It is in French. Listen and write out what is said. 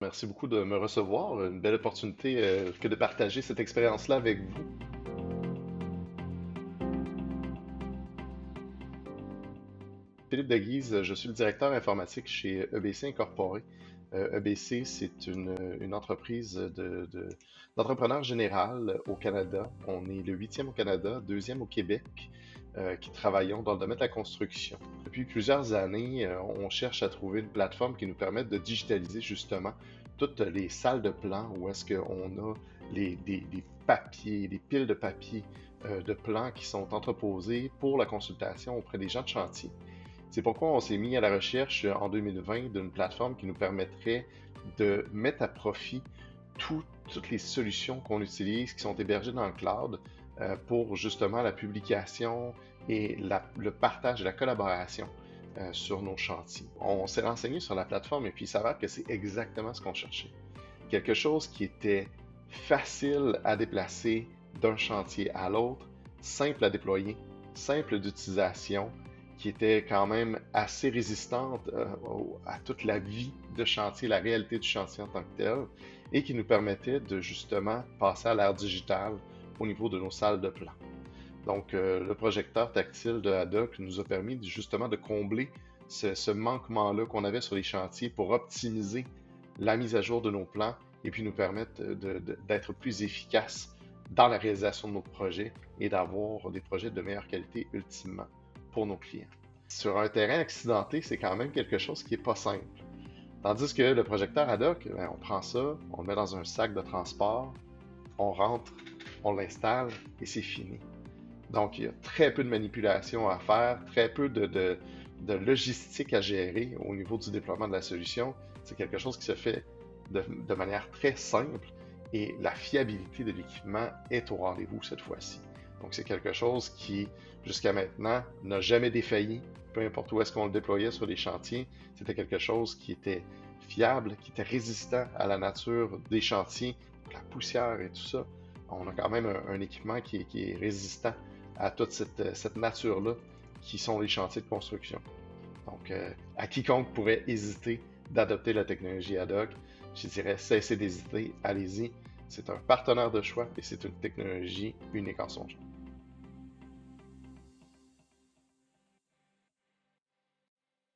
Merci beaucoup de me recevoir. Une belle opportunité que de partager cette expérience-là avec vous. Philippe Deguise, je suis le directeur informatique chez EBC Incorporé. EBC, c'est une entreprise d'entrepreneurs général au Canada. On est le huitième au Canada, deuxième au Québec, qui travaillons dans le domaine de la construction. Depuis plusieurs années, on cherche à trouver une plateforme qui nous permette de digitaliser justement toutes les salles de plans où est-ce qu'on a des papiers, des piles de papier de plans qui sont entreposés pour la consultation auprès des gens de chantier. C'est pourquoi on s'est mis à la recherche en 2020 d'une plateforme qui nous permettrait de mettre à profit toutes les solutions qu'on utilise, qui sont hébergées dans le cloud, pour justement la publication et le partage et la collaboration sur nos chantiers. On s'est renseigné sur la plateforme et puis il s'avère que c'est exactement ce qu'on cherchait. Quelque chose qui était facile à déplacer d'un chantier à l'autre, simple à déployer, simple d'utilisation, qui était quand même assez résistante à toute la vie de chantier, la réalité du chantier en tant que tel, et qui nous permettait de justement passer à l'ère digitale au niveau de nos salles de plan. Donc, le projecteur tactile de Haddock nous a permis justement de combler ce manquement-là qu'on avait sur les chantiers pour optimiser la mise à jour de nos plans et puis nous permettre d'être plus efficaces dans la réalisation de nos projets et d'avoir des projets de meilleure qualité ultimement pour nos clients. Sur un terrain accidenté, c'est quand même quelque chose qui n'est pas simple. Tandis que le projecteur ad hoc, ben, on prend ça, on le met dans un sac de transport, on rentre, on l'installe et c'est fini. Donc, il y a très peu de manipulation à faire, très peu de logistique à gérer au niveau du déploiement de la solution. C'est quelque chose qui se fait de manière très simple et la fiabilité de l'équipement est au rendez-vous cette fois-ci. Donc, c'est quelque chose qui, jusqu'à maintenant, n'a jamais défailli, peu importe où est-ce qu'on le déployait sur les chantiers. C'était quelque chose qui était fiable, qui était résistant à la nature des chantiers, la poussière et tout ça. On a quand même un équipement qui est résistant à toute cette nature-là qui sont les chantiers de construction. Donc, à quiconque pourrait hésiter d'adopter la technologie ad hoc, je dirais cessez d'hésiter, allez-y. C'est un partenaire de choix et c'est une technologie unique en son genre.